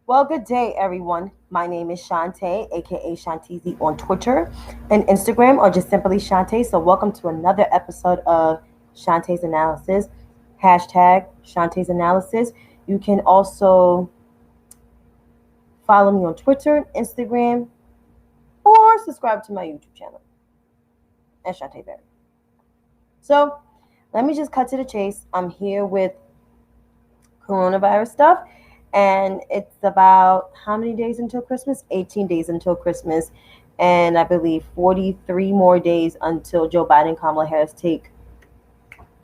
Well, good day, everyone. My name is Shantae, aka Shantizi on Twitter and Instagram, or just simply Shantae. So, welcome to another episode of Shantae's Analysis. Hashtag Shantae's Analysis. You can also follow me on Twitter, Instagram, or subscribe to my YouTube channel at Shantae Berry. So, let me just cut to the chase. I'm here with coronavirus stuff. And it's about how many days until Christmas? 18 days until Christmas. And I believe 43 more days until Joe Biden and Kamala Harris take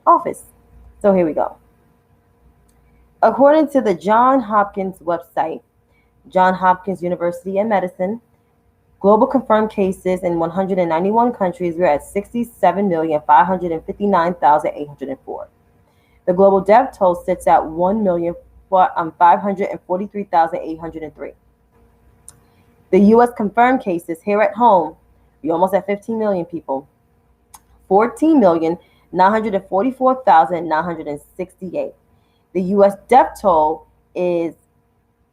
office. So here we go. According to the Johns Hopkins website, Johns Hopkins University in Medicine, global confirmed cases in 191 countries were at 67,559,804. The global death toll sits at 1,543,803. The U.S. confirmed cases here at home, we almost at 15 million people, 14,944,968. The U.S. death toll is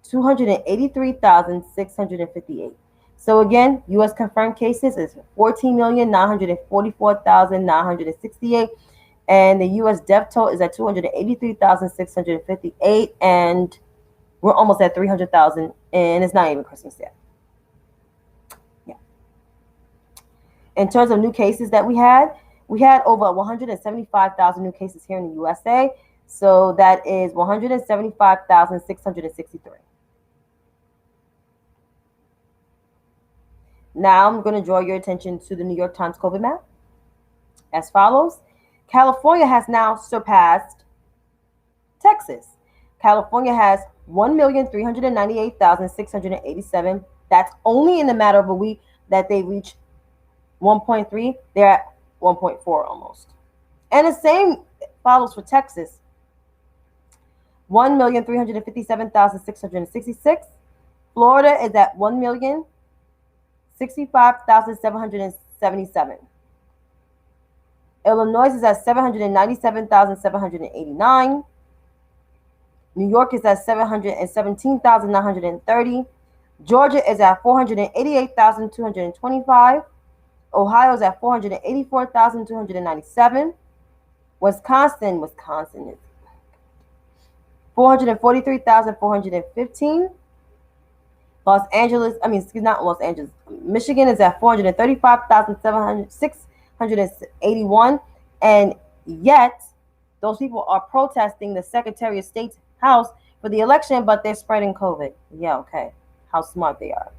283,658. So again, U.S. confirmed cases is 14,944,968. And the U.S. death toll is at 283,658, and we're almost at 300,000, and it's not even Christmas yet. Yeah. In terms of new cases that we had over 175,000 new cases here in the USA, so that is 175,663. Now I'm going to draw your attention to the New York Times COVID map as follows. California has now surpassed Texas. California has 1,398,687. That's only in a matter of a week that they reached 1.3. They're at 1.4 almost. And the same follows for Texas. 1,357,666. Florida is at 1,065,777. Illinois is at 797,789. New York is at 717,930. Georgia is at 488,225. Ohio is at 484,297. Wisconsin is 443,415. Michigan is at 435,681. And yet, those people are protesting the Secretary of State's house for the election, but they're spreading COVID. Yeah, okay. How smart they are.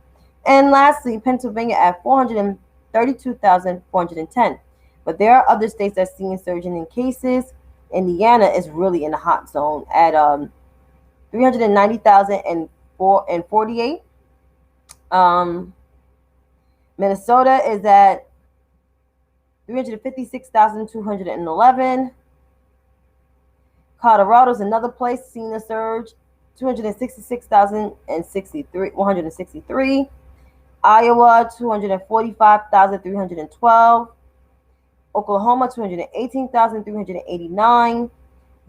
And lastly, Pennsylvania at 432,410. But there are other states that are seeing surging in cases. Indiana is really in the hot zone at 390,048. Minnesota is at 356,211. Colorado is another place seeing a surge, 163. Iowa, 245,312. Oklahoma, 218,389.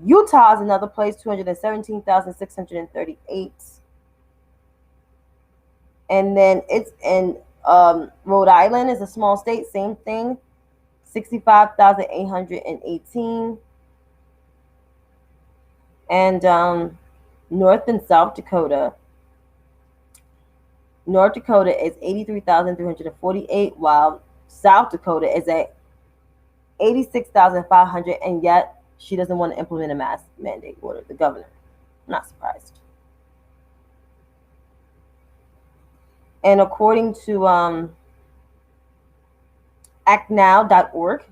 Utah is another place, 217,638. And then it's in Rhode Island is a small state, same thing, 65,818. And North and South Dakota. North Dakota is 83,348, while South Dakota is at 86,500, and yet she doesn't want to implement a mask mandate order, the governor. I'm not surprised. And according to actnow.org,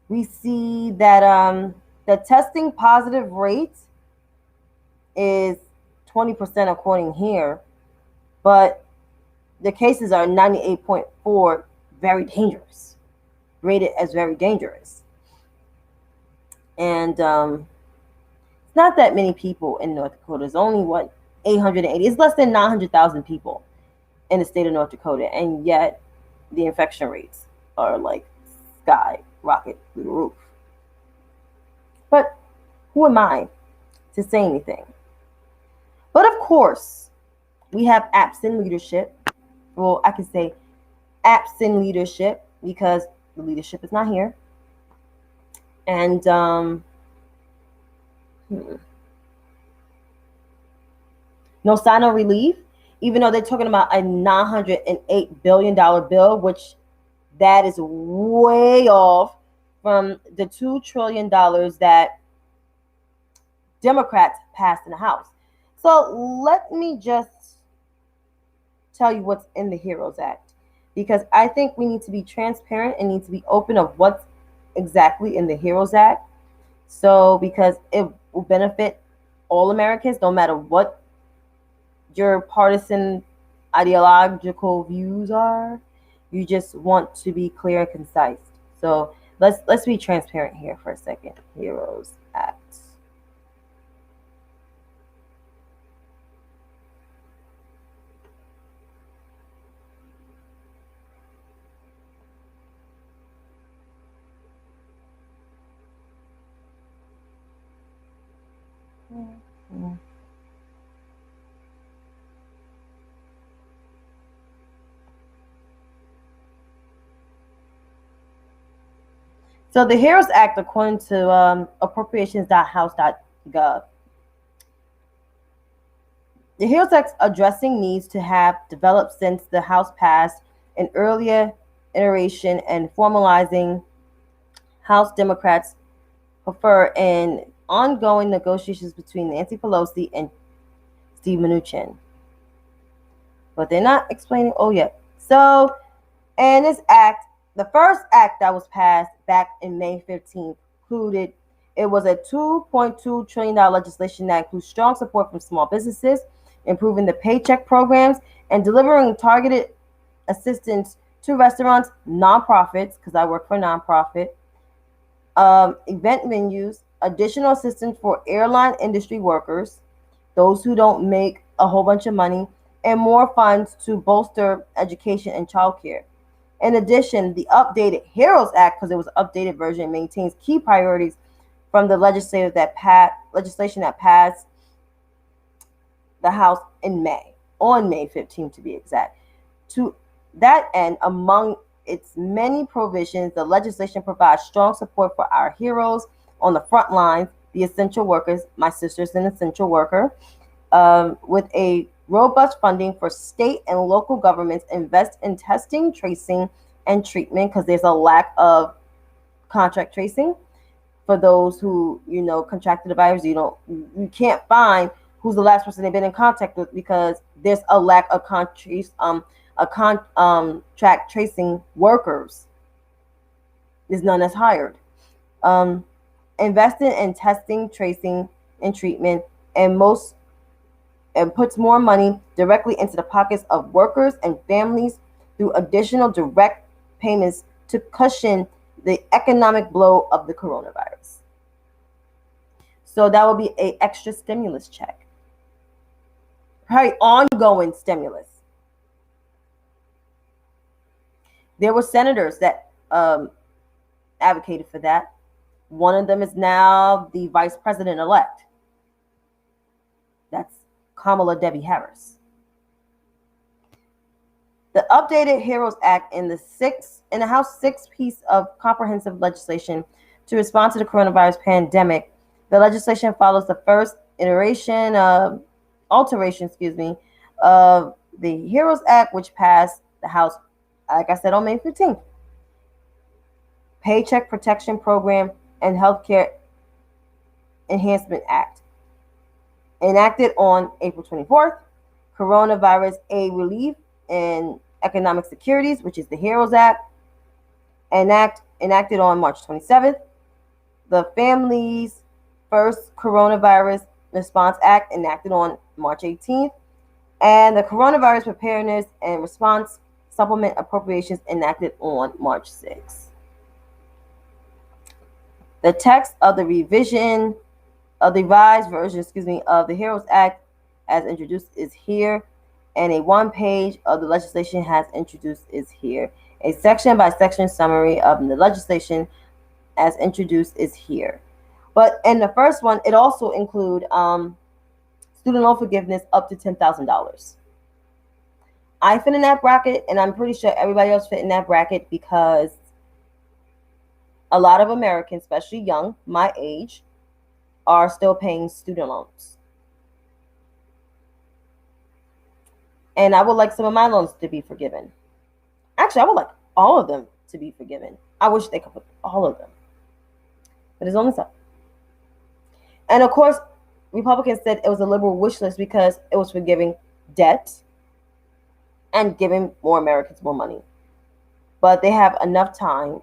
we see that the testing positive rate is 20% according here, but the cases are 98.4, very dangerous, rated as very dangerous. And it's not that many people in North Dakota. It's only 880. It's less than 900,000 people in the state of North Dakota, and yet the infection rates are like skyrocket through the roof. But who am I to say anything? But course, we have absent leadership. Well, I can say absent leadership because the leadership is not here. And no sign of relief, even though they're talking about a $908 billion bill, which that is way off from the $2 trillion that Democrats passed in the House. So let me just tell you what's in the HEROES Act, because I think we need to be transparent and need to be open of what's exactly in the HEROES Act. So because it will benefit all Americans, no matter what your partisan ideological views are. You just want to be clear and concise. So let's be transparent here for a second. HEROES Act. Mm-hmm. So the HEROES Act, according to appropriations.house.gov, the HEROES Act addressing needs to have developed since the House passed an earlier iteration and formalizing House Democrats prefer in ongoing negotiations between Nancy Pelosi and Steve Mnuchin. But they're not explaining yet. So, and this act, the first act that was passed back in May 15th, included, it was a $2.2 trillion legislation that includes strong support from small businesses, improving the paycheck programs, and delivering targeted assistance to restaurants, nonprofits, because I work for a nonprofit, event venues, additional assistance for airline industry workers, those who don't make a whole bunch of money, and more funds to bolster education and childcare. In addition, the updated HEROES Act, because it was an updated version, maintains key priorities from the legislation that passed the House in May, on May 15th to be exact. To that end, among its many provisions, the legislation provides strong support for our heroes on the front lines, the essential workers. My sister's an essential worker, with a robust funding for state and local governments, invest in testing, tracing, and treatment, because there's a lack of contract tracing for those who contracted the virus. You can't find who's the last person they've been in contact with because there's a lack of contract tracing workers. There's none that's hired. Investing in testing, tracing, and treatment, and puts more money directly into the pockets of workers and families through additional direct payments to cushion the economic blow of the coronavirus. So that will be an extra stimulus check. Probably ongoing stimulus. There were senators that advocated for that. One of them is now the vice president-elect. That's Kamala Debbie Harris. The updated HEROES Act in the House sixth piece of comprehensive legislation to respond to the coronavirus pandemic. The legislation follows the first alteration, of the HEROES Act, which passed the House, like I said, on May 15th. Paycheck Protection Program and Healthcare Enhancement Act, enacted on April 24th. Coronavirus Aid Relief and Economic Securities, which is the HEROES Act, enacted on March 27th. The Families First Coronavirus Response Act, enacted on March 18th. And the Coronavirus Preparedness and Response Supplement Appropriations, enacted on March 6th. The text of the revised version, of the HEROES Act as introduced is here, and a one-page of the legislation has introduced is here. A section-by-section summary of the legislation as introduced is here. But in the first one, it also include student loan forgiveness up to $10,000. I fit in that bracket, and I'm pretty sure everybody else fit in that bracket because a lot of Americans, especially young, my age, are still paying student loans. And I would like some of my loans to be forgiven. Actually, I would like all of them to be forgiven. I wish they could put all of them. But it's only some. And of course, Republicans said it was a liberal wish list because it was forgiving debt and giving more Americans more money. But they have enough time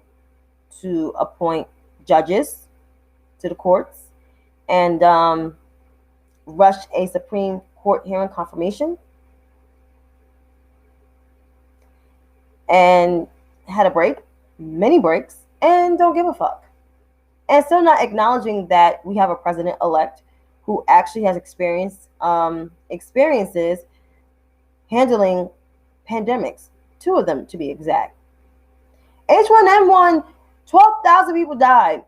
to appoint judges to the courts and rush a Supreme Court hearing confirmation and had a break, many breaks, and don't give a fuck. And still not acknowledging that we have a president-elect who actually has experiences handling pandemics, 2 of them to be exact. H1N1, 12,000 people died.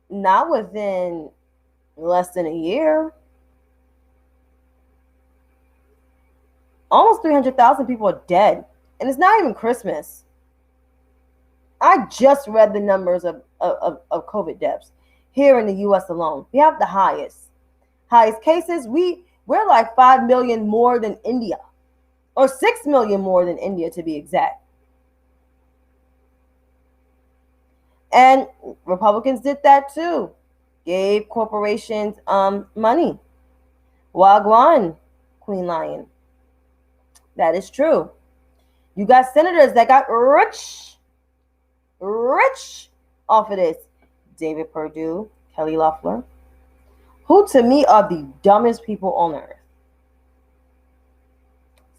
Not within less than a year. Almost 300,000 people are dead. And it's not even Christmas. I just read the numbers of COVID deaths here in the U.S. alone. We have the highest cases. We're like 5 million more than India, or 6 million more than India to be exact. And Republicans did that too. Gave corporations money. Wagwan, Queen Lion. That is true. You got senators that got rich off of this. David Perdue, Kelly Loeffler, who to me are the dumbest people on earth.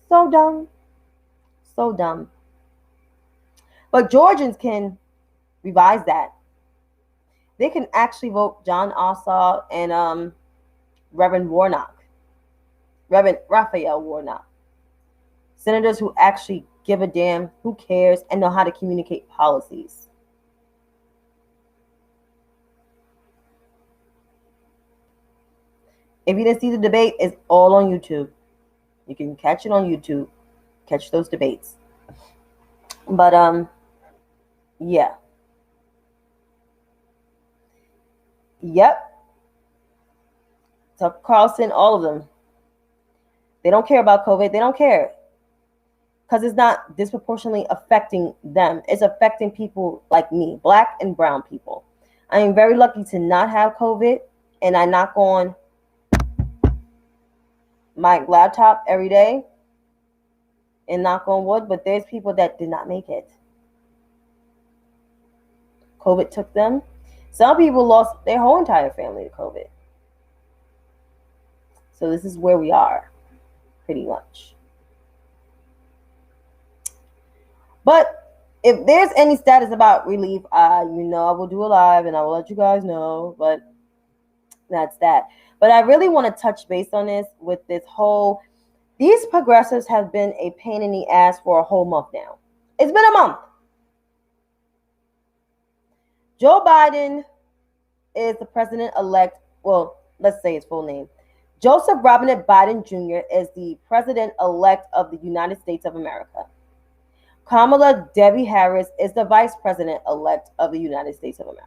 So dumb. So dumb. But Georgians can revise that. They can actually vote Jon Ossoff and Reverend Raphael Warnock. Senators who actually give a damn, who cares, and know how to communicate policies. If you didn't see the debate, it's all on YouTube. You can catch it on YouTube. Catch those debates. But yeah. Yep. Tucker Carlson, all of them. They don't care about COVID. They don't care. Because it's not disproportionately affecting them. It's affecting people like me, black and brown people. I am very lucky to not have COVID, and I knock on my laptop every day and knock on wood, but there's people that did not make it. COVID took them. Some people lost their whole entire family to COVID. So this is where we are, pretty much. But if there's any status about relief, I will do a live and I will let you guys know. But that's that. But I really want to touch base on this with this whole. These progressives have been a pain in the ass for a whole month now. It's been a month. Joe Biden is the president-elect. Well, let's say his full name. Joseph Robinette Biden Jr. is the president-elect of the United States of America. Kamala Debbie Harris is the vice president-elect of the United States of America.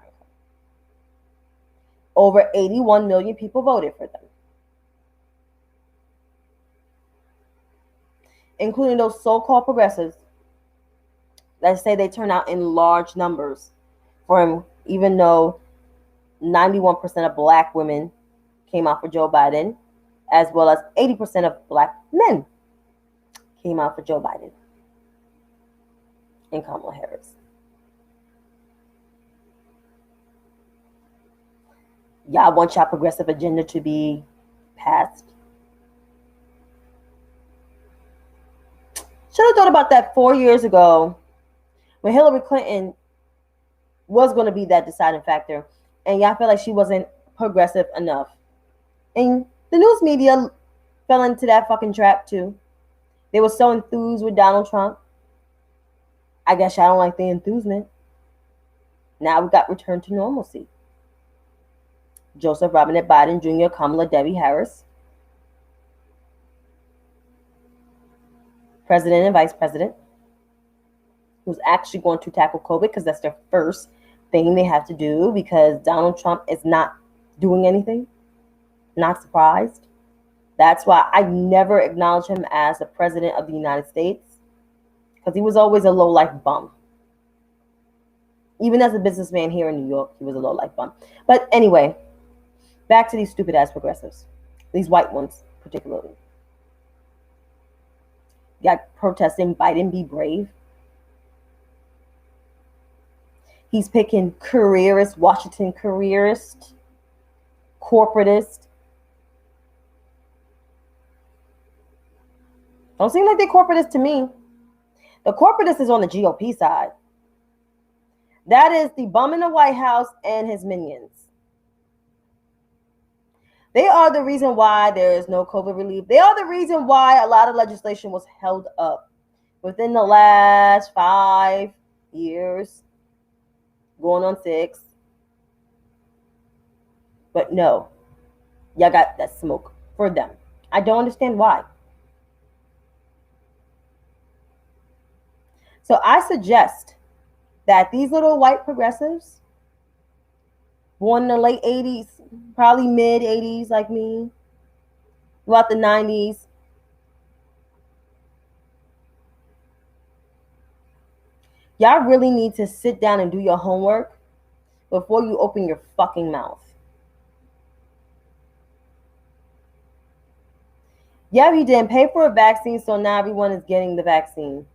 Over 81 million people voted for them, including those so-called progressives that say they turn out in large numbers for him, even though 91% of black women came out for Joe Biden, as well as 80% of black men came out for Joe Biden and Kamala Harris. Y'all want y'all progressive agenda to be passed? Should have thought about that 4 years ago when Hillary Clinton was going to be that deciding factor, and y'all feel like she wasn't progressive enough. And the news media fell into that fucking trap too. They were so enthused with Donald Trump. I guess y'all don't like the enthusement. Now we got returned to normalcy. Joseph Robinette Biden Jr., Kamala Debbie Harris, president and vice president, who's actually going to tackle COVID because that's their first thing they have to do because Donald Trump is not doing anything. Not surprised. That's why I never acknowledge him as the president of the United States because he was always a low-life bum. Even as a businessman here in New York, he was a low-life bum. But anyway, back to these stupid-ass progressives. These white ones, particularly. You got protesting Biden be brave. He's picking careerist, Washington careerist, corporatist. Don't seem like they're corporatist to me. The corporatist is on the GOP side. That is the bum in the White House and his minions. They are the reason why there is no COVID relief. They are the reason why a lot of legislation was held up within the last 5 years, going on 6. But no, y'all got that smoke for them. I don't understand why. So I suggest that these little white progressives, born in the late 80s, probably mid 80s like me, throughout the 90s, y'all really need to sit down and do your homework before you open your fucking mouth. Yeah, we didn't pay for a vaccine, so now everyone is getting the vaccine.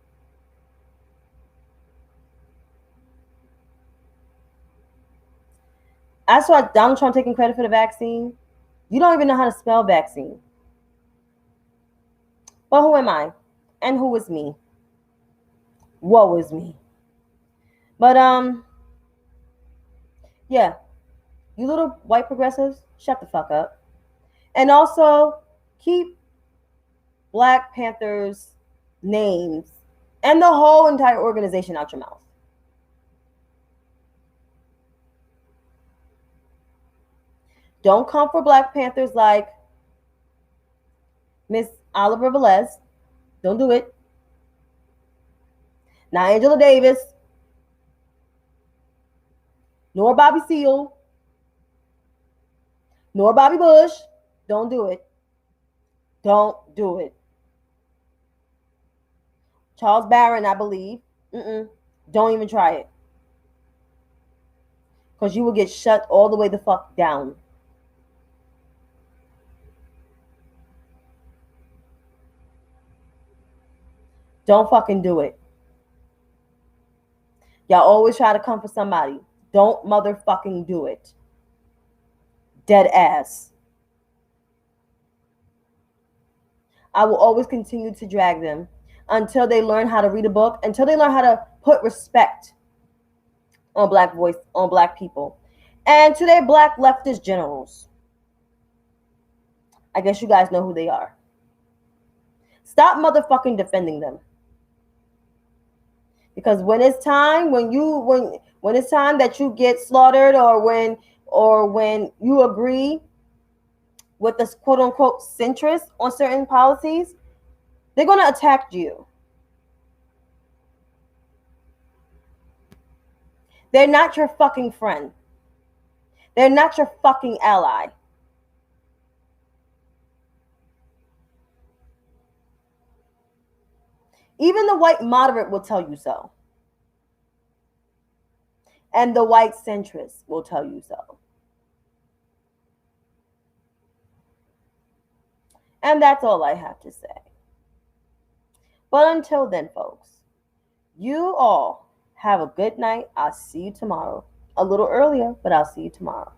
I saw Donald Trump taking credit for the vaccine. You don't even know how to spell vaccine. But who am I? And who is me? Woe is me. But yeah, you little white progressives, shut the fuck up. And also keep Black Panthers' names and the whole entire organization out your mouth. Don't come for Black Panthers like Miss Oliver Velez. Don't do it. Not Angela Davis. Nor Bobby Seale. Nor Bobby Bush. Don't do it. Don't do it. Charles Barron, I believe. Don't even try it. Because you will get shut all the way the fuck down. Don't fucking do it. Y'all always try to come for somebody. Don't motherfucking do it. Dead ass. I will always continue to drag them until they learn how to read a book, until they learn how to put respect on Black voice, on Black people. And to their Black leftist generals. I guess you guys know who they are. Stop motherfucking defending them. Because when it's time, when it's time that you get slaughtered, or when you agree with the quote unquote centrists on certain policies, they're going to attack you. They're not your fucking friend. They're not your fucking ally. Even the white moderate will tell you so. And the white centrist will tell you so. And that's all I have to say. But until then, folks, you all have a good night. I'll see you tomorrow. A little earlier, but I'll see you tomorrow.